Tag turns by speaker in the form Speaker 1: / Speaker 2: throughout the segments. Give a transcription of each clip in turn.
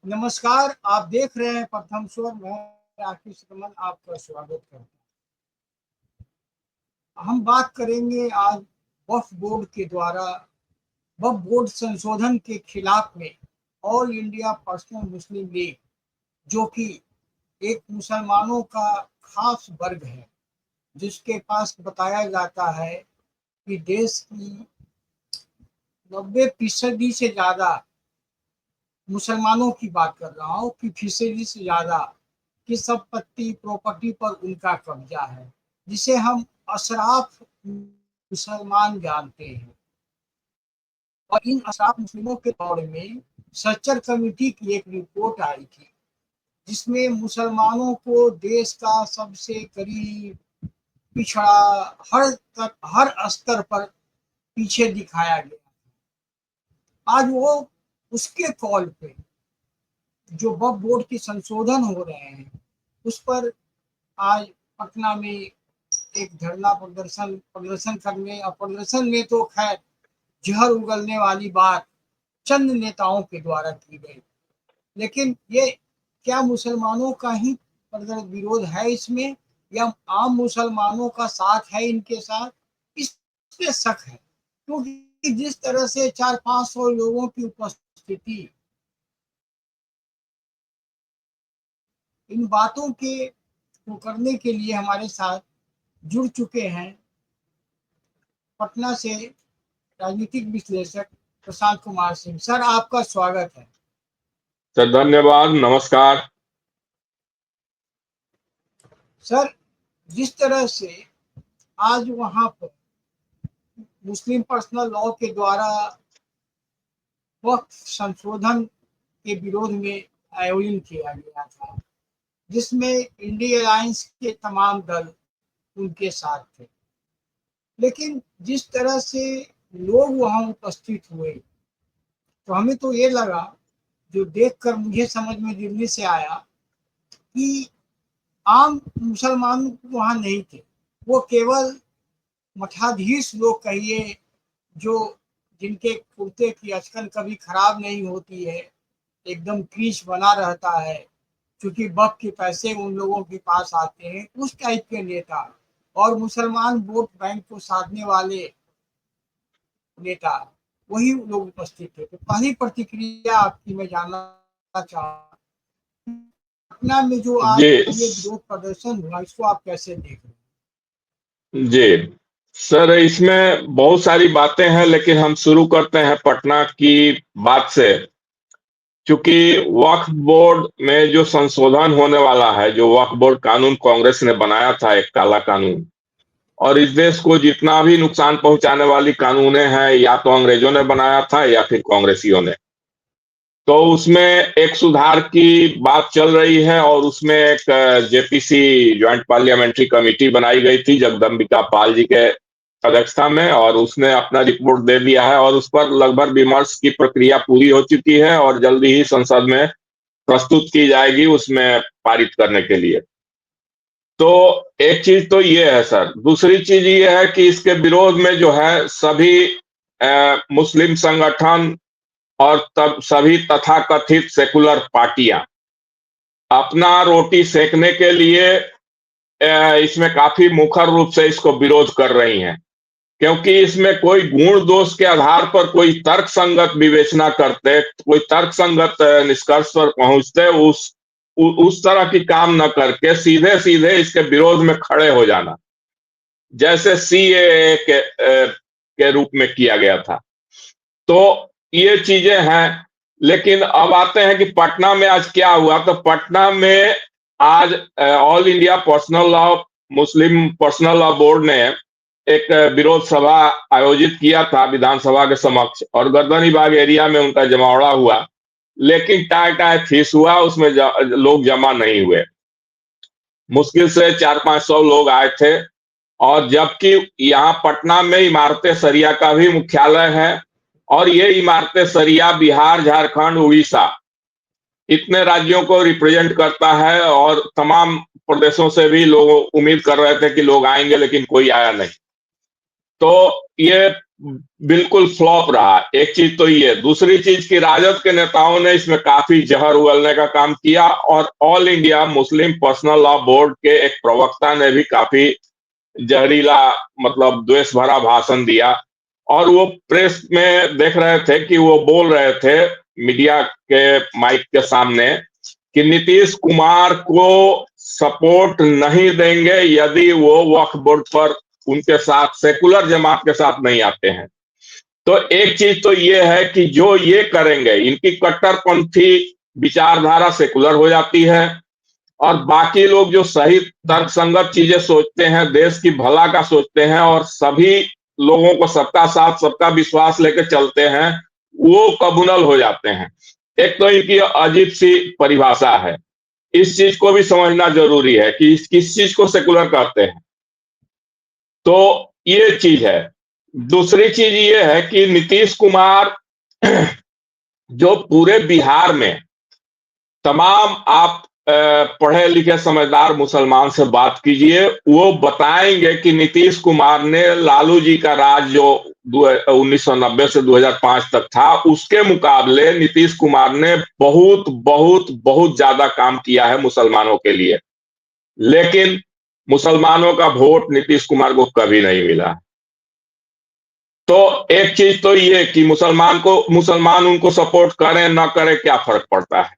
Speaker 1: नमस्कार, आप देख रहे हैं प्रथम स्वर। मैं राकेश रमन आपका स्वागत करता हूँ। हम बात करेंगे आज वक्फ बोर्ड के द्वारा वक्फ बोर्ड संशोधन के खिलाफ में ऑल इंडिया पर्सनल मुस्लिम लीग, जो कि एक मुसलमानों का खास वर्ग है, जिसके पास बताया जाता है कि देश की 90% से ज़्यादा मुसलमानों की बात कर रहा हूँ कि फीसदी से ज़्यादा की संपत्ति प्रॉपर्टी पर उनका कब्जा है, जिसे हम अशराफ मुसलमान जानते हैं। और इन अशराफ मुस्लिमों के दौर में सच्चर कमेटी की एक रिपोर्ट आई थी, जिसमें मुसलमानों को देश का सबसे गरीब, पिछड़ा, हर स्तर पर पीछे दिखाया गया। आज वो उसके कॉल पे जो वक्फ बोर्ड के संशोधन हो रहे हैं, उस पर आज पटना में एक धरना प्रदर्शन करने, और प्रदर्शन में तो खैर जहर उगलने वाली बात चंद नेताओं के द्वारा की गई, लेकिन ये क्या मुसलमानों का ही विरोध है इसमें, या आम मुसलमानों का साथ है इनके साथ, इस पे शक है। क्योंकि जिस तरह से 400-500 लोगों की उपस्थिति इन बातों के को करने के लिए हमारे साथ जुड़ चुके हैं पटना से राजनीतिक विश्लेषक प्रशांत कुमार सिंह। सर, आपका स्वागत है।
Speaker 2: सर धन्यवाद, नमस्कार।
Speaker 1: सर, जिस तरह से आज वहां पर मुस्लिम पर्सनल लॉ के द्वारा वक्फ संशोधन के विरोध में आयोजन किया गया था, जिसमें इंडिया अलायंस के तमाम दल उनके साथ थे, लेकिन जिस तरह से लोग वहां उपस्थित हुए तो हमें तो ये लगा, जो देखकर मुझे समझ में दिल्ली से आया, कि आम मुसलमान वहां नहीं थे। वो केवल मठाधीश लोग कहिए, जो जिनके कुर्ते की अचकन कभी खराब नहीं होती है, एकदम क्रीच बना रहता है, क्योंकि वक्फ के पैसे उन लोगों के पास आते हैं, उस टाइप के नेता और मुसलमान वोट बैंक को साधने वाले नेता, वही लोग उपस्थित थे। तो पहली प्रतिक्रिया आपकी मैं जानना चाहूँ, पटना में जो आज
Speaker 2: जी
Speaker 1: ये विरोध प्रदर्शन हुआ, इसको आप कैसे देख रहे हैं?
Speaker 2: जी सर, इसमें बहुत सारी बातें हैं, लेकिन हम शुरू करते हैं पटना की बात से। क्योंकि वक्फ बोर्ड में जो संशोधन होने वाला है, जो वक्फ बोर्ड कानून कांग्रेस ने बनाया था, एक काला कानून, और इस देश को जितना भी नुकसान पहुंचाने वाली कानूनें हैं, या तो अंग्रेजों ने बनाया था या फिर कांग्रेसियों ने। तो उसमें एक सुधार की बात चल रही है, और उसमें एक जेपीसी ज्वाइंट पार्लियामेंट्री कमेटी बनाई गई थी जगदम्बिका पाल जी के अध्यक्षता में, और उसने अपना रिपोर्ट दे दिया है, और उस पर लगभग विमर्श की प्रक्रिया पूरी हो चुकी है और जल्दी ही संसद में प्रस्तुत की जाएगी उसमें पारित करने के लिए। तो एक चीज तो ये है सर। दूसरी चीज ये है कि इसके विरोध में जो है सभी मुस्लिम संगठन और तब सभी तथाकथित सेकुलर पार्टियां अपना रोटी सेकने के लिए इसमें काफी मुखर रूप से इसको विरोध कर रही हैं, क्योंकि इसमें कोई गुण दोष के आधार पर कोई तर्क संगत विवेचना करते, कोई तर्क संगत निष्कर्ष पर पहुंचते, उस तरह की काम न करके सीधे सीधे इसके विरोध में खड़े हो जाना, जैसे सीएए के रूप में किया गया था। तो ये चीजें हैं। लेकिन अब आते हैं कि पटना में आज क्या हुआ। तो पटना में आज ऑल इंडिया पर्सनल लॉ मुस्लिम पर्सनल लॉ बोर्ड ने एक विरोध सभा आयोजित किया था विधानसभा के समक्ष, और गर्दनीबाग एरिया में उनका जमावड़ा हुआ, लेकिन टाय टाय फीस हुआ, उसमें लोग जमा नहीं हुए। मुश्किल से 400-500 लोग आए थे। और जबकि यहाँ पटना में इमारतें सरिया का भी मुख्यालय है, और ये इमारतें सरिया बिहार, झारखंड, उड़ीसा, इतने राज्यों को रिप्रेजेंट करता है, और तमाम प्रदेशों से भी लोग उम्मीद कर रहे थे कि लोग आएंगे, लेकिन कोई आया नहीं। तो ये बिल्कुल फ्लॉप रहा। एक चीज तो ये, दूसरी चीज कि राजद के नेताओं ने इसमें काफी जहर उगलने का काम किया, और all India Muslim personal law board के एक प्रवक्ता ने भी काफी जहरीला, मतलब द्वेष भरा भाषण दिया। और वो प्रेस में देख रहे थे कि वो बोल रहे थे मीडिया के माइक के सामने कि नीतीश कुमार को सपोर्ट नहीं देंगे यदि वो वक्फ बोर्ड पर उनके साथ सेकुलर जमात के साथ नहीं आते हैं। तो एक चीज तो ये है कि जो ये करेंगे, इनकी कट्टरपंथी विचारधारा सेकुलर हो जाती है, और बाकी लोग जो सही तर्क संगत चीजें सोचते हैं, देश की भला का सोचते हैं और सभी लोगों को सबका साथ सबका विश्वास लेकर चलते हैं, वो कम्युनल हो जाते हैं। एक तो इनकी अजीब सी परिभाषा है, इस चीज को भी समझना जरूरी है कि किस चीज को सेकुलर कहते हैं। तो ये चीज है। दूसरी चीज ये है कि नीतीश कुमार जो पूरे बिहार में तमाम आप पढ़े लिखे समझदार मुसलमान से बात कीजिए, वो बताएंगे कि नीतीश कुमार ने लालू जी का राज जो 1990 से 2005 तक था, उसके मुकाबले नीतीश कुमार ने बहुत बहुत बहुत ज्यादा काम किया है मुसलमानों के लिए। लेकिन मुसलमानों का वोट नीतीश कुमार को कभी नहीं मिला। तो एक चीज तो ये कि मुसलमान उनको सपोर्ट करें ना करें, क्या फर्क पड़ता है?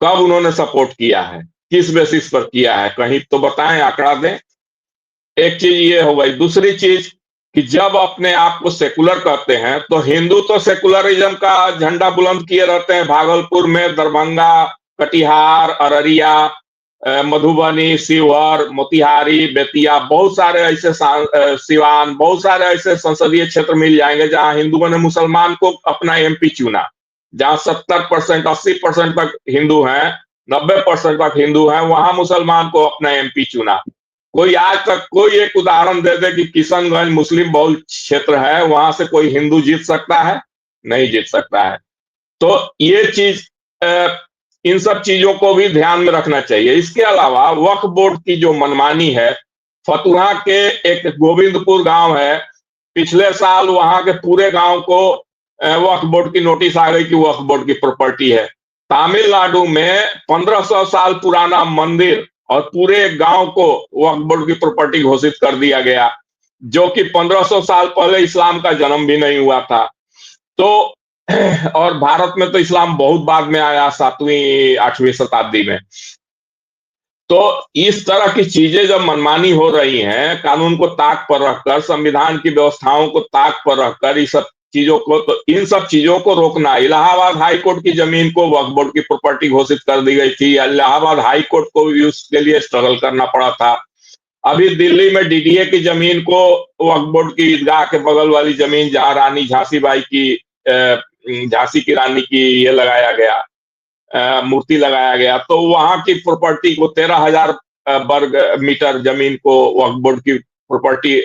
Speaker 2: कब उन्होंने सपोर्ट किया है, किस बेसिस पर किया है, कहीं तो बताएं, आंकड़ा दें। एक चीज ये हो गई। दूसरी चीज कि जब अपने आप को सेकुलर कहते हैं तो हिंदू तो सेकुलरिज्म का झंडा बुलंद किए रहते हैं, भागलपुर में, दरभंगा, कटिहार, अररिया, मधुबनी, शिवहर, मोतिहारी, बेतिया, बहुत सारे ऐसे सिवान, बहुत सारे ऐसे संसदीय क्षेत्र मिल जाएंगे जहां हिंदुओं ने मुसलमान को अपना एमपी चुना, जहां 70%, 80% तक हिंदू हैं, 90% तक हिंदू हैं, वहां मुसलमान को अपना एमपी चुना। कोई आज तक कोई एक उदाहरण दे दे कि किशनगंज मुस्लिम बहुल क्षेत्र है, वहां से कोई हिंदू जीत सकता है? नहीं जीत सकता है। तो ये चीज, इन सब चीजों को भी ध्यान में रखना चाहिए। इसके अलावा वक्फ बोर्ड की जो मनमानी है, फतुहा के एक गोविंदपुर गांव है, पिछले साल वहां के पूरे गांव को वक्फ बोर्ड की नोटिस आ गई कि वक्फ बोर्ड की प्रॉपर्टी है। तमिलनाडु में 1500 साल पुराना मंदिर और पूरे गांव को वक्फ बोर्ड की प्रॉपर्टी घोषित कर दिया गया, जो कि 1500 साल पहले इस्लाम का जन्म भी नहीं हुआ था। तो और भारत में तो इस्लाम बहुत बाद में आया, 7वीं 8वीं शताब्दी में। तो इस तरह की चीजें जब मनमानी हो रही हैं, कानून को ताक पर रखकर, संविधान की व्यवस्थाओं को ताक पर रखकर, इस सब चीजों को, तो इन सब चीजों को रोकना। इलाहाबाद हाई कोर्ट की जमीन को वक्फ बोर्ड की प्रॉपर्टी घोषित कर दी गई थी, इलाहाबाद हाई कोर्ट को भी उसके लिए स्ट्रगल करना पड़ा था। अभी दिल्ली में डीडीए की जमीन को वक्फ बोर्ड की ईदगाह के बगल वाली जमीन, जहां रानी झांसी की, झांसी की रानी की ये लगाया गया, मूर्ति लगाया गया, तो वहां की प्रॉपर्टी को 13,000 वर्ग मीटर जमीन को वक्फ बोर्ड की प्रॉपर्टी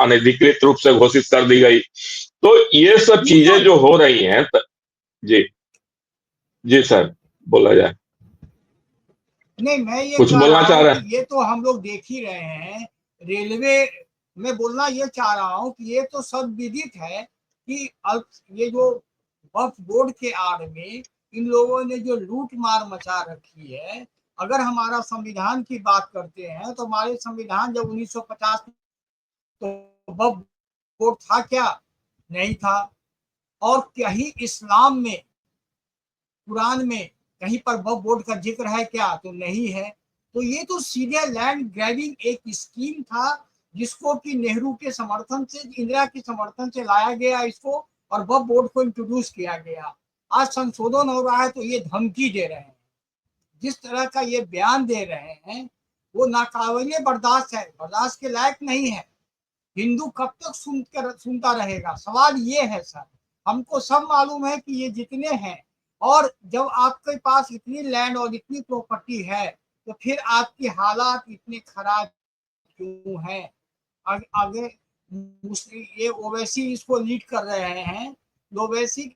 Speaker 2: अनधिकृत रूप से घोषित कर दी गई। तो ये सब
Speaker 1: ये
Speaker 2: चीजें
Speaker 1: तो
Speaker 2: जो हो रही हैं, जी जी सर, बोला जाए।
Speaker 1: नहीं, मैं ये
Speaker 2: कुछ
Speaker 1: कह
Speaker 2: बोलना
Speaker 1: रहा
Speaker 2: चाह
Speaker 1: हूँ
Speaker 2: रहे
Speaker 1: कि
Speaker 2: हैं?
Speaker 1: ये तो हम लोग देख ही रहे हैं। रेलवे में बोलना ये चाह रहा हूँ कि ये तो सब विदित है कि ये जो वक्फ बोर्ड के आड़ में इन लोगों ने जो लूट मार मचा रखी है। अगर हमारा संविधान की बात करते हैं तो हमारे संविधान जब 1950 तो वक्फ बोर्ड था क्या? नहीं था। और कहीं इस्लाम में, कुरान में कहीं पर वक्फ बोर्ड का जिक्र है क्या? तो नहीं है। तो ये तो सीधे लैंड ग्रैबिंग एक स्कीम था, जिसको कि नेहरू के समर्थन से, इंदिरा के समर्थन से लाया गया इसको, और वक्फ बोर्ड को इंट्रोड्यूस किया गया। आज संशोधन हो रहा है तो ये धमकी दे रहे हैं, जिस तरह का ये बयान दे रहे हैं वो नाकाबिले बर्दाश्त है, बर्दाश्त के लायक नहीं है। हिंदू कब तक सुनता रहेगा? सवाल ये है सर। हमको सब मालूम है कि ये जितने हैं, और जब आपके पास इतनी लैंड और इतनी प्रॉपर्टी है तो फिर आपकी हालात इतने खराब क्यों हैं? आगे ये ओवैसी इसको लीड कर रहे हैं। ओवैसी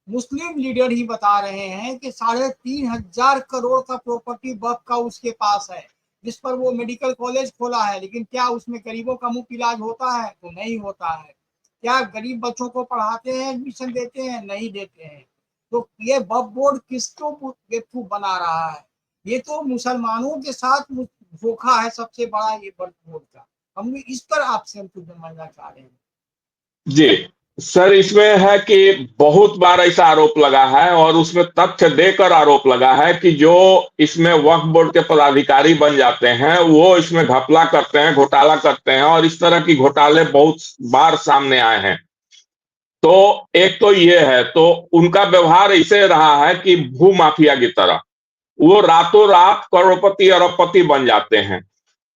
Speaker 1: मुस्लिम लीडर ही बता रहे हैं कि 3,500 करोड़ का प्रॉपर्टी वक्फ का उसके पास है। जिस पर वो मेडिकल कॉलेज खोला है, लेकिन क्या उसमें गरीबों का मुफ्त इलाज होता है? तो नहीं होता है। क्या गरीब बच्चों को पढ़ाते हैं, एडमिशन देते हैं? नहीं देते हैं। तो ये वक्फ बोर्ड किसको बेवकूफ बना रहा है? ये तो मुसलमानों के साथ धोखा है सबसे बड़ा, ये वक्फ बोर्ड का। हम इस पर आपसे हम कुछ समझना चाह रहे हैं।
Speaker 2: जी सर, इसमें है कि बहुत बार ऐसा आरोप लगा है और उसमें तथ्य देकर आरोप लगा है कि जो इसमें वक्फ बोर्ड के पदाधिकारी बन जाते हैं वो इसमें घपला करते हैं, घोटाला करते हैं, और इस तरह की घोटाले बहुत बार सामने आए हैं। तो एक तो ये है, तो उनका व्यवहार ऐसे रहा है कि भू माफिया की तरह वो रातों रात करोड़पति अरबपति बन जाते हैं।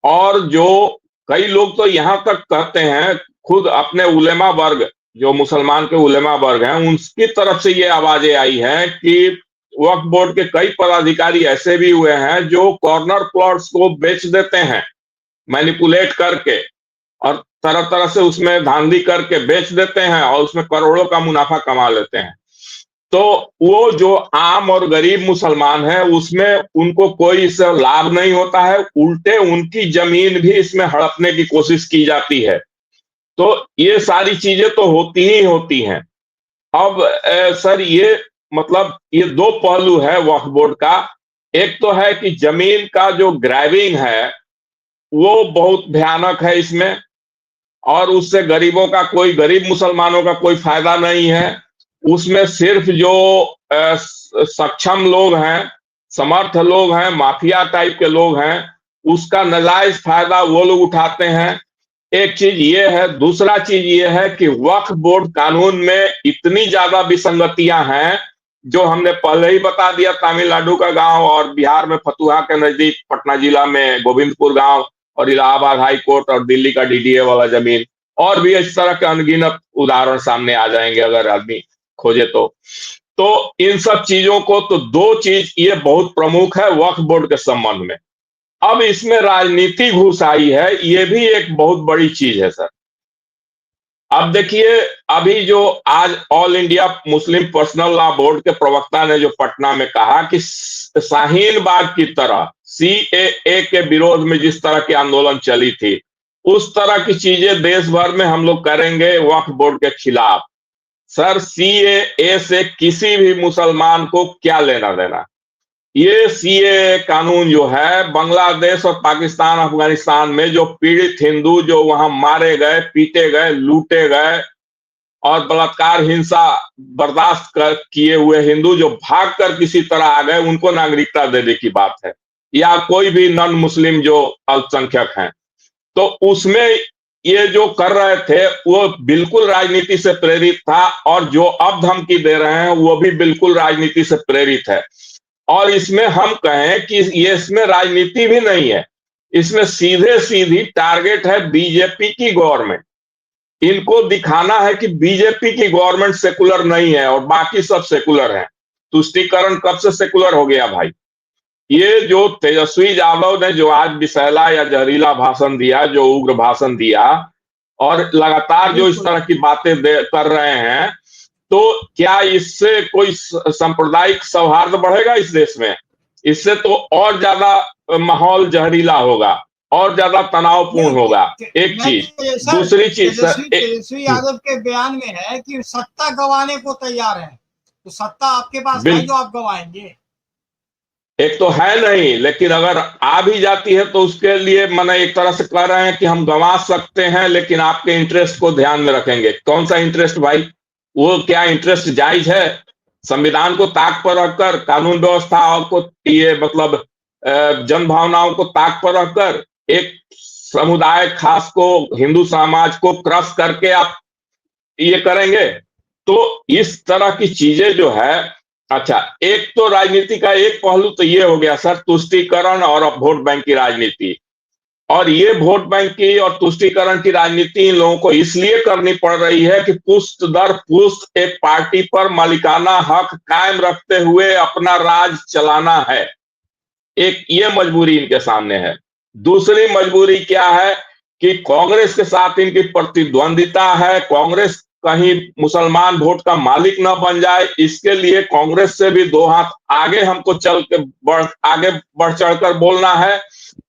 Speaker 2: और जो कई लोग तो यहां तक कहते हैं, खुद अपने उलेमा वर्ग, जो मुसलमान के उलेमा वर्ग हैं, उनकी तरफ से ये आवाजें आई हैं कि वक्फ बोर्ड के कई पदाधिकारी ऐसे भी हुए हैं जो कॉर्नर प्लॉट्स को बेच देते हैं मैनिपुलेट करके, और तरह तरह से उसमें धांधली करके बेच देते हैं और उसमें करोड़ों का मुनाफा कमा लेते हैं। तो वो जो आम और गरीब मुसलमान है उसमें उनको कोई इससे लाभ नहीं होता है, उल्टे उनकी जमीन भी इसमें हड़पने की कोशिश की जाती है। तो ये सारी चीजें तो होती ही होती हैं। अब सर, ये मतलब ये दो पहलू है वक्फ बोर्ड का। एक तो है कि जमीन का जो ग्रैबिंग है वो बहुत भयानक है इसमें, और उससे गरीबों का कोई, गरीब मुसलमानों का कोई फायदा नहीं है। उसमें सिर्फ जो सक्षम लोग हैं, समर्थ लोग हैं, माफिया टाइप के लोग हैं, उसका नाजायज फायदा वो लोग उठाते हैं। एक चीज ये है। दूसरा चीज ये है कि वक्फ बोर्ड कानून में इतनी ज्यादा विसंगतियां हैं, जो हमने पहले ही बता दिया। तमिलनाडु का गांव और बिहार में फतुहा के नजदीक पटना जिला में गोविंदपुर गांव, और इलाहाबाद हाई कोर्ट और दिल्ली का डीडीए वाला जमीन, और भी इस तरह के अनगिनत उदाहरण सामने आ जाएंगे अगर आदमी खोजे तो इन सब चीजों को, तो दो चीज ये बहुत प्रमुख है वक्फ बोर्ड के संबंध में। अब इसमें राजनीति घुस आई है, ये भी एक बहुत बड़ी चीज है सर। अब देखिए, अभी जो आज all India Muslim personal law board के प्रवक्ता ने जो पटना में कहा कि शाहीन बाग की तरह सीएए के विरोध में जिस तरह की आंदोलन चली थी, उस तरह की चीजें देश भर में हम लोग करेंगे वक्फ बोर्ड के खिलाफ। सर, सीएए से किसी भी मुसलमान को क्या लेना देना? ये सीएए कानून जो है, बांग्लादेश और पाकिस्तान, अफगानिस्तान में जो पीड़ित हिंदू जो वहां मारे गए, पीटे गए, लूटे गए, और बलात्कार, हिंसा बर्दाश्त किए हुए हिंदू जो भागकर किसी तरह आ गए, उनको नागरिकता देने की बात है, या कोई भी नॉन मुस्लिम जो अल्पसंख्यक हैं। तो उसमें ये जो कर रहे थे वो बिल्कुल राजनीति से प्रेरित था, और जो अब धमकी दे रहे हैं वो भी बिल्कुल राजनीति से प्रेरित है। और इसमें हम कहें कि ये इसमें राजनीति भी नहीं है, इसमें सीधे सीधी टारगेट है बीजेपी की गवर्नमेंट। इनको दिखाना है कि बीजेपी की गवर्नमेंट सेकुलर नहीं है और बाकी सब सेकुलर है। तुष्टीकरण कब से सेकुलर हो गया भाई? ये जो तेजस्वी यादव ने जो आज विषैला या जहरीला भाषण दिया, जो उग्र भाषण दिया, और लगातार जो इस तरह की बातें कर रहे हैं, तो क्या इससे कोई सांप्रदायिक सौहार्द बढ़ेगा इस देश में? इससे तो और ज्यादा माहौल जहरीला होगा, और ज्यादा तनावपूर्ण होगा। एक चीज। दूसरी चीज सर,
Speaker 1: तेजस्वी यादव के बयान में है कि सत्ता गंवाने को तैयार है। तो सत्ता आपके पास है जो आप गंवाएंगे?
Speaker 2: एक तो है नहीं, लेकिन अगर आ भी जाती है तो उसके लिए मैंने एक तरह से कह रहे हैं कि हम गंवा सकते हैं, लेकिन आपके इंटरेस्ट को ध्यान में रखेंगे। कौन सा इंटरेस्ट भाई? वो क्या इंटरेस्ट जायज है? संविधान को ताक पर रखकर, कानून व्यवस्था और को ये मतलब जन भावनाओं को ताक पर रखकर एक समुदाय खास को, हिंदू समाज को क्रश करके आप ये करेंगे? तो इस तरह की चीजें जो है। अच्छा, एक तो राजनीति का एक पहलू तो ये हो गया सर, तुष्टीकरण और वोट बैंक की राजनीति। और ये वोट बैंक की और तुष्टीकरण की राजनीति इन लोगों को इसलिए करनी पड़ रही है कि पुष्ट दर पुष्ट एक पार्टी पर मालिकाना हक कायम रखते हुए अपना राज चलाना है। एक ये मजबूरी इनके सामने है। दूसरी मजबूरी क्या है कि कांग्रेस के साथ इनकी प्रतिद्वंदिता है। कांग्रेस कहीं मुसलमान वोट का मालिक ना बन जाए, इसके लिए कांग्रेस से भी दो हाथ आगे हमको चल के आगे बढ़ चढ़कर बोलना है।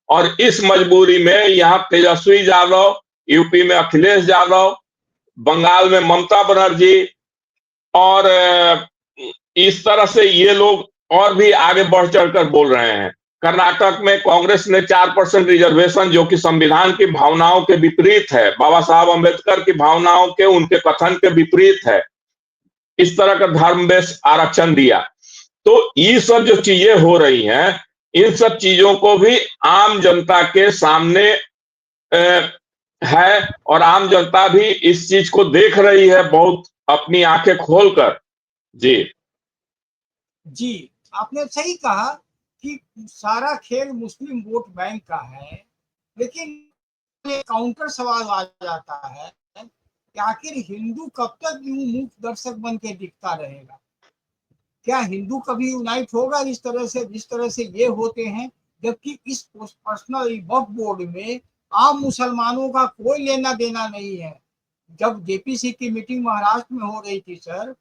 Speaker 2: और इस मजबूरी में यहाँ तेजस्वी यादव, यूपी में अखिलेश यादव, बंगाल में ममता बनर्जी और इस तरह से ये लोग और भी आगे बढ़ चढ़कर बोल रहे हैं। कर्नाटक में कांग्रेस ने 4% रिजर्वेशन, जो कि संविधान की भावनाओं के विपरीत है, बाबा साहब अंबेडकर की भावनाओं के, उनके कथन के विपरीत है, इस तरह का धर्म बेस आरक्षण दिया। तो ये सब जो चीजें हो रही हैं, इन सब चीजों को भी आम जनता के सामने है, और आम जनता भी इस चीज को देख रही है बहुत अपनी आंखें खोलकर। जी
Speaker 1: जी, आपने सही कहा कि सारा खेल मुस्लिम वोट बैंक का है, लेकिन एक काउंटर सवाल आ जाता है कि आखिर हिंदू कब तक यूं मूक दर्शक बन के दिखता रहेगा? क्या हिंदू कभी यूनाइट होगा इस तरह से, जिस तरह से ये होते हैं? जबकि इस पर्सनल वक्फ बोर्ड में आम मुसलमानों का कोई लेना देना नहीं है। जब जेपीसी की मीटिंग महाराष्ट्र में हो रही थी सर,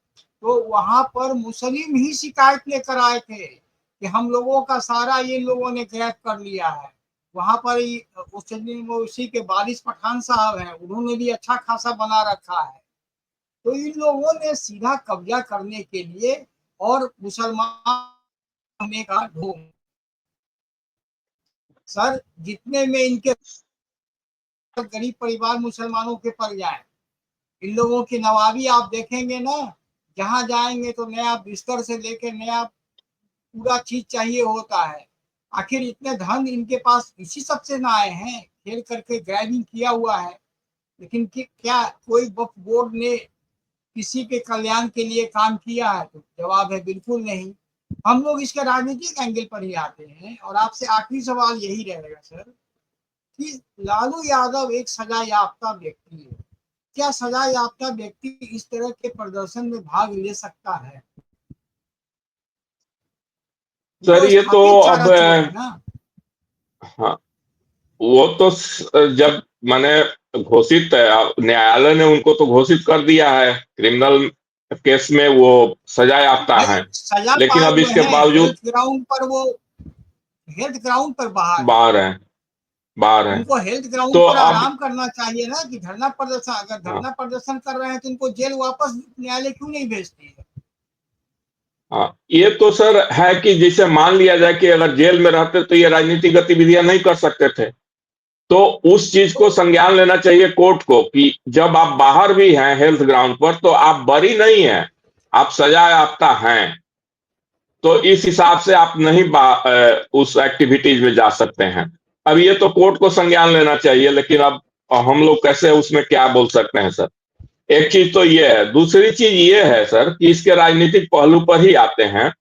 Speaker 1: तो वहां पर मुस्लिम ही शिकायत लेकर आए थे कि हम लोगों का सारा ये लोगों ने ग्रैब कर लिया है। वहां पर उसी के वारिस पठान साहब हैं, उन्होंने भी अच्छा खासा बना रखा है। तो इन लोगों ने सीधा कब्जा करने के लिए और मुसलमान होने का ढोंग, सर जितने में इनके गरीब परिवार मुसलमानों के पड़ जाए, इन लोगों की नवाबी आप देखेंगे ना, जहां जाएंगे तो नया बिस्तर से लेके नया पूरा चीज चाहिए होता है। आखिर इतने धन इनके पास इसी सब से ना आए हैं, खेल करके ग्रैबिंग किया हुआ है। लेकिन क्या कोई वक्फ बोर्ड ने किसी के कल्याण के लिए काम किया है? तो जवाब है बिल्कुल नहीं। हम लोग इसके राजनीतिक एंगल पर ही आते हैं, और आपसे आखिरी सवाल यही रहेगा सर कि लालू यादव एक सजा याफ्ता व्यक्ति है। क्या सजा याफ्ता व्यक्ति इस तरह के प्रदर्शन में भाग ले सकता है?
Speaker 2: सर,
Speaker 1: वो
Speaker 2: ये तो
Speaker 1: स्थापित
Speaker 2: अब
Speaker 1: चाराचोर है ना।
Speaker 2: हाँ, वो तो जब मैंने घोषित न्यायालय ने उनको तो घोषित कर दिया है, क्रिमिनल केस में वो सजा याफ्ता
Speaker 1: नहीं,
Speaker 2: है,
Speaker 1: सजा
Speaker 2: लेकिन
Speaker 1: पाए
Speaker 2: अब
Speaker 1: हुए
Speaker 2: इसके
Speaker 1: हैं,
Speaker 2: बावजूद
Speaker 1: हेल्थ ग्राउंड पर बाहर है।
Speaker 2: बाहर हैं, बाहर हैं।
Speaker 1: उनको हेल्थ ग्राउंड
Speaker 2: तो
Speaker 1: पर
Speaker 2: अब
Speaker 1: आराम करना चाहिए ना, कि धरना प्रदर्शन, अगर
Speaker 2: हाँ,
Speaker 1: धरना प्रदर्शन कर रहे हैं तो उनको जेल वापस न्यायालय क्यों नहीं भेजती है?
Speaker 2: हाँ, ये तो सर है कि जैसे मान लिया जाए कि अगर जेल में रहते तो ये राजनीतिक गतिविधियां नहीं कर सकते थे, तो उस चीज को
Speaker 1: तो
Speaker 2: संज्ञान लेना चाहिए कोर्ट को कि जब आप बाहर भी हैं हेल्थ ग्राउंड पर, तो आप बरी नहीं हैं, आप सजा याफ्ता हैं। तो इस हिसाब से आप नहीं उस एक्टिविटीज में जा सकते हैं। अब ये तो कोर्ट को संज्ञान लेना चाहिए, लेकिन अब हम लोग कैसे उसमें क्या बोल सकते हैं सर? एक चीज तो ये है, दूसरी चीज ये है सर कि इसके राजनीतिक पहलू पर ही आते हैं।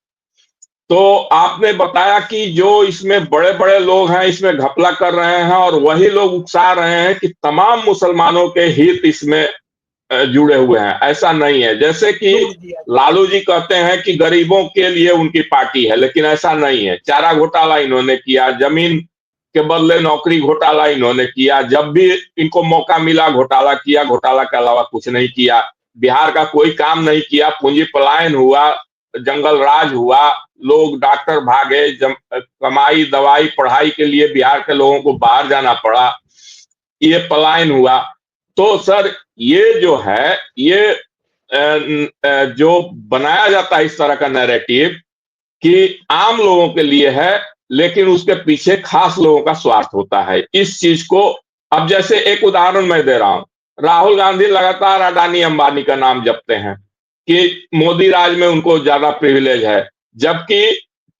Speaker 2: तो आपने बताया कि जो इसमें बड़े बड़े लोग हैं इसमें घपला कर रहे हैं, और वही लोग उकसा रहे हैं कि तमाम मुसलमानों के हित इसमें जुड़े हुए हैं। ऐसा नहीं है, जैसे कि
Speaker 1: जोड़ दिया जाए।
Speaker 2: लालू जी कहते हैं कि गरीबों के लिए उनकी पार्टी है, लेकिन ऐसा नहीं है। चारा घोटाला इन्होंने किया, जमीन के बदले नौकरी घोटाला इन्होंने किया, जब भी इनको मौका मिला घोटाला किया, घोटाला के अलावा कुछ नहीं किया। बिहार का कोई काम नहीं किया, पूंजी पलायन हुआ, जंगल राज हुआ, लोग डॉक्टर भागे, कमाई दवाई पढ़ाई के लिए बिहार के लोगों को बाहर जाना पड़ा, ये पलायन हुआ। तो सर ये जो है, ये जो बनाया जाता है इस तरह का नैरेटिव कि आम लोगों के लिए है, लेकिन उसके पीछे खास लोगों का स्वार्थ होता है। इस चीज को, अब जैसे एक उदाहरण मैं दे रहा हूं, राहुल गांधी लगातार अडानी अंबानी का नाम जपते हैं कि मोदी राज में उनको ज्यादा प्रिविलेज है, जबकि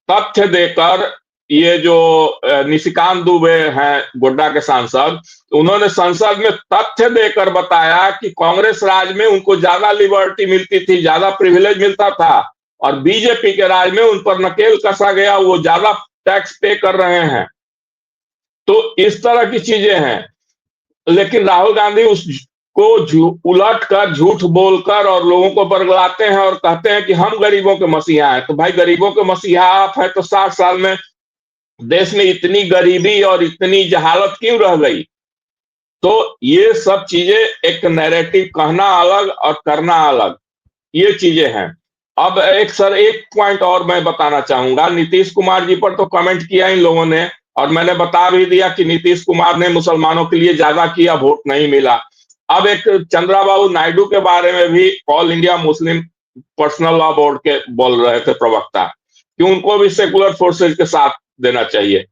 Speaker 2: तथ्य देकर ये जो निशिकांत दुबे हैं गोड्डा के सांसद, उन्होंने संसद में तथ्य देकर बताया कि कांग्रेस राज में उनको ज्यादा लिबर्टी मिलती थी, ज्यादा प्रिविलेज मिलता था, और बीजेपी के राज में उन पर नकेल कसा गया, वो ज्यादा टैक्स पे कर रहे हैं। तो इस तरह की चीजें हैं, लेकिन राहुल गांधी उसको उलट कर, झूठ बोलकर और लोगों को बरगलाते हैं और कहते हैं कि हम गरीबों के मसीहा हैं। तो भाई, गरीबों के मसीहा आप हैं तो 60 साल में देश में इतनी गरीबी और इतनी जहालत क्यों रह गई? तो ये सब चीजें, एक नैरेटिव कहना अलग और करना अलग, ये चीजें हैं। अब एक पॉइंट और मैं बताना चाहूंगा, नीतीश कुमार जी पर तो कमेंट किया इन लोगों ने, और मैंने बता भी दिया कि नीतीश कुमार ने मुसलमानों के लिए ज्यादा किया, वोट नहीं मिला। अब एक चंद्रबाबू नायडू के बारे में भी all India Muslim personal law board के बोल रहे थे प्रवक्ता कि उनको भी सेकुलर फोर्सेज के साथ देना चाहिए।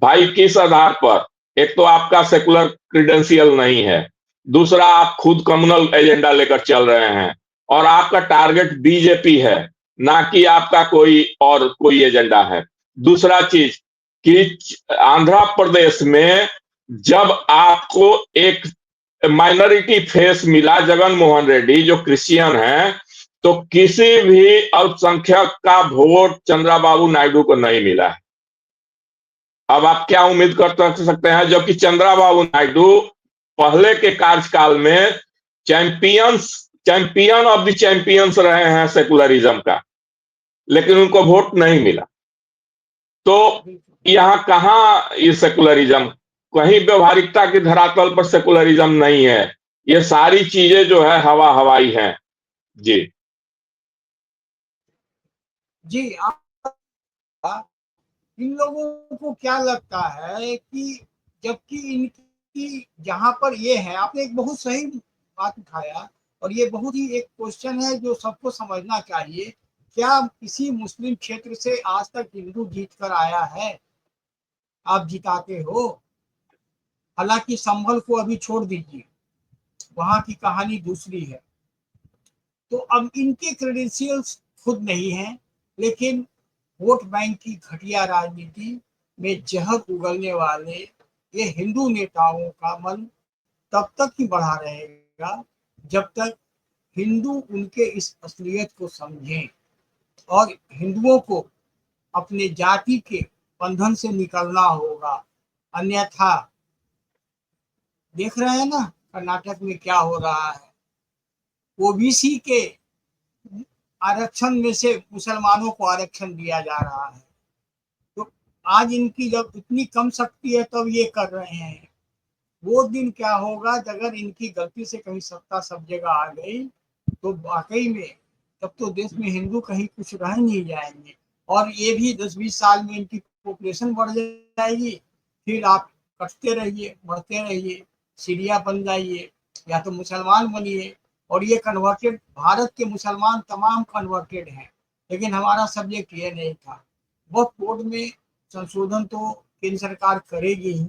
Speaker 2: भाई किस आधार पर? एक तो आपका सेकुलर क्रीडेंशियल नहीं है, दूसरा आप खुद कम्युनल एजेंडा लेकर चल रहे हैं और आपका टारगेट बीजेपी है, ना कि आपका कोई एजेंडा है। दूसरा चीज कि आंध्र प्रदेश में जब आपको एक माइनॉरिटी फेस मिला जगन मोहन रेड्डी जो क्रिश्चियन है, तो किसी भी अल्पसंख्यक का वोट चंद्रबाबू नायडू को नहीं मिला है। अब आप क्या उम्मीद कर सकते हैं, जबकि चंद्रबाबू नायडू पहले के कार्यकाल में चैंपियन ऑफ द चैंपियंस रहे हैं सेकुलरिज्म का, लेकिन उनको वोट नहीं मिला। तो यहां कहां ये सेकुलरिज्म? कहीं व्यवहारिकता की धरातल पर सेकुलरिज्म नहीं है। ये सारी चीजें जो है हवा हवाई हैं। जी
Speaker 1: जी आप, इन लोगों को क्या लगता है कि जबकि इनकी जहां पर ये है, आपने एक बहुत सही बात उठाया और ये बहुत ही एक क्वेश्चन है जो सबको समझना चाहिए। क्या किसी मुस्लिम क्षेत्र से आज तक हिंदू जीत कर आया है? आप जिताते हो। हालांकि संभल को अभी छोड़ दीजिए, वहां की कहानी दूसरी है। तो अब इनके क्रेडेंशियल्स खुद नहीं है, लेकिन वोट बैंक की घटिया राजनीति में जहर उगलने वाले ये हिंदू नेताओं का मन तब तक ही बढ़ा रहेगा जब तक हिंदू उनके इस असलियत को समझें और हिंदुओं को अपने जाति के बंधन से निकलना होगा। अन्यथा देख रहे हैं ना कर्नाटक में क्या हो रहा है। ओबीसी के आरक्षण में से मुसलमानों को आरक्षण दिया जा रहा है। तो आज इनकी जब इतनी कम शक्ति है तब ये कर रहे हैं। वो दिन क्या होगा अगर इनकी गलती से कहीं सत्ता सब जगह आ गई, तो वाकई में तब तो देश में हिंदू कहीं कुछ रह नहीं जाएंगे। और ये भी 10-20 साल में इनकी पॉपुलेशन बढ़ जाएगी। फिर आप कटते रहिए, बढ़ते रहिए, सीरिया बन जाइए या तो मुसलमान बनिए। और ये कन्वर्टेड, भारत के मुसलमान तमाम कन्वर्टेड हैं, लेकिन हमारा सब्जेक्ट ये नहीं था। बहुत बोर्ड में संशोधन तो केंद्र सरकार करेगी ही,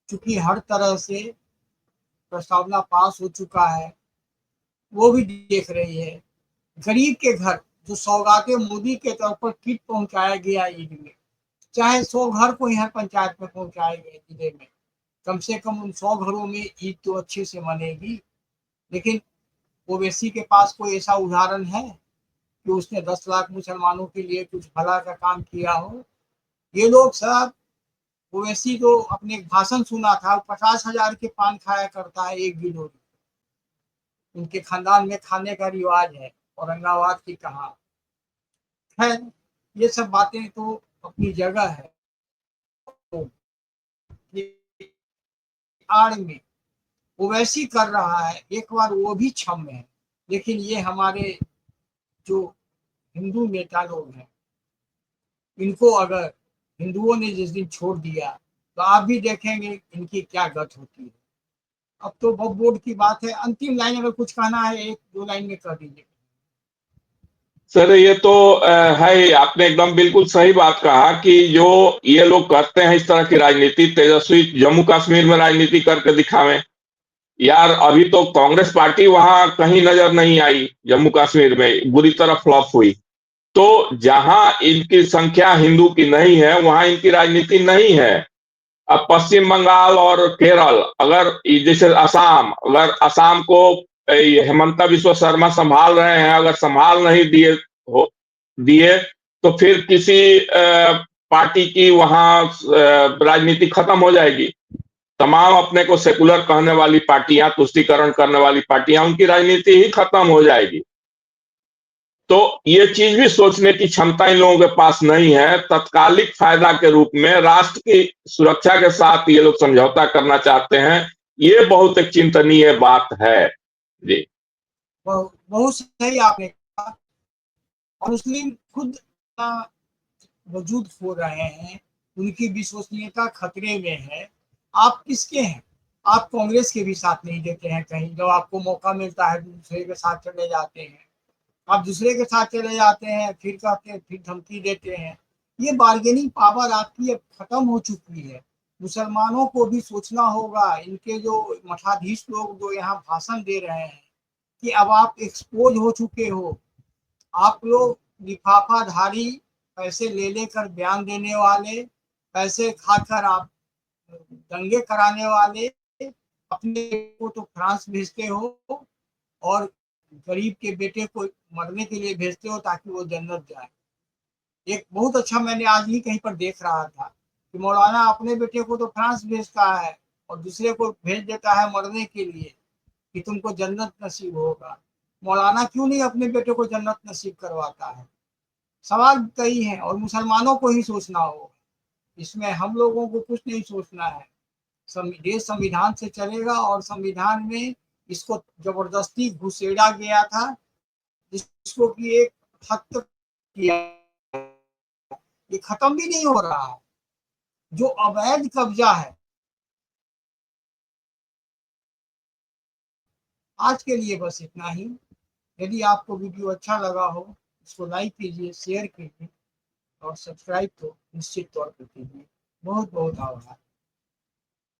Speaker 1: चूंकि हर तरह से प्रस्तावना पास हो चुका है, वो भी देख रही है। गरीब के घर जो सौगातें मोदी के तौर पर किट पहुंचाया गया ईद में, चाहे 100 घर को यहाँ पंचायत में पहुंचाए गए जिले में, कम से कम उन 100 घरों में ईद तो अच्छे से मनेगी। लेकिन ओवैसी के पास कोई ऐसा उदाहरण है कि उसने 10 लाख मुसलमानों के लिए कुछ भला का काम किया हो? ये लोग सब, ओवैसी तो अपने एक भाषण सुना था, 50,000 के पान खाया करता है एक गिलोरी। उनके खानदान में खाने का रिवाज है, औरंगाबाद की कहा। खैर, ये सब बातें तो अपनी जगह है। तो ये आड़ में ओवैसी कर रहा है, एक बार वो भी क्षम्य है। लेकिन ये हमारे जो हिंदू नेता लोग हैं, इनको अगर हिंदुओं ने जिस दिन छोड़ दिया तो आप भी देखेंगे इनकी क्या गत होती है। अब तो वक्फ बोर्ड की बात है। अंतिम लाइन अगर कुछ कहना है, 1-2 लाइन में कह दीजिए।
Speaker 2: सर, ये तो है ही। आपने एकदम बिल्कुल सही बात कहा कि जो ये लोग करते हैं इस तरह की राजनीति, तेजस्वी जम्मू कश्मीर में राजनीति करके दिखावें। यार अभी तो कांग्रेस पार्टी वहां कहीं नजर नहीं आई, जम्मू कश्मीर में बुरी तरह फ्लॉप हुई। तो जहां इनकी संख्या हिंदू की नहीं है वहां इनकी राजनीति नहीं है। अब पश्चिम बंगाल और केरल, अगर जैसे असम, अगर असम को हेमंता बिस्वा शर्मा संभाल रहे हैं, अगर संभाल नहीं दिए तो फिर किसी पार्टी की वहां राजनीति खत्म हो जाएगी। तमाम अपने को सेकुलर कहने वाली पार्टियां, तुष्टीकरण करने वाली पार्टियां, उनकी राजनीति ही खत्म हो जाएगी। तो ये चीज भी सोचने की क्षमता इन लोगों के पास नहीं है। तत्कालिक फायदा के रूप में राष्ट्र की सुरक्षा के साथ ये लोग समझौता करना चाहते हैं। ये बहुत एक चिंतनीय बात है। जी
Speaker 1: बहुत सही आपने कहा। और मुस्लिम खुद वजूद हो रहे हैं उनकी विश्वसनीयता खतरे में है। आप किसके हैं? आप कांग्रेस के भी साथ नहीं देते हैं, कहीं जब आपको मौका मिलता है दूसरे के साथ चले जाते हैं। आप दूसरे के साथ चले जाते हैं, फिर कहते हैं, फिर धमकी देते हैं। ये बार्गेनिंग पावर आपकी अब खत्म हो चुकी है। मुसलमानों को भी सोचना होगा, इनके जो मठाधीश लोग जो यहाँ भाषण दे रहे हैं, कि अब आप एक्सपोज हो चुके हो। आप लोग लिफाफाधारी, पैसे ले लेकर बयान देने वाले, पैसे खाकर आप दंगे कराने वाले, अपने को तो फ्रांस भेजते हो और गरीब के बेटे को मरने के लिए भेजते हो ताकि वो जन्नत जाए। एक बहुत अच्छा मैंने आज ही कहीं पर देख रहा था कि मौलाना अपने बेटे को तो फ्रांस भेजता है और दूसरे को भेज देता है मरने के लिए कि तुमको जन्नत नसीब होगा। मौलाना क्यों नहीं अपने बेटे को जन्नत नसीब करवाता है? सवाल कई हैं और मुसलमानों को ही सोचना होगा, इसमें हम लोगों को कुछ नहीं सोचना है। देश संविधान से चलेगा और संविधान में इसको जबरदस्ती घुसेड़ा गया था, जिसको कि एक हद तक किया, ये खत्म भी नहीं हो रहा है। जो अवैध कब्जा है। आज के लिए बस इतना ही। यदि आपको वीडियो अच्छा लगा हो, इसको लाइक कीजिए, शेयर कीजिए और सब्सक्राइब तो निश्चित तौर पर कीजिए। बहुत बहुत आभार।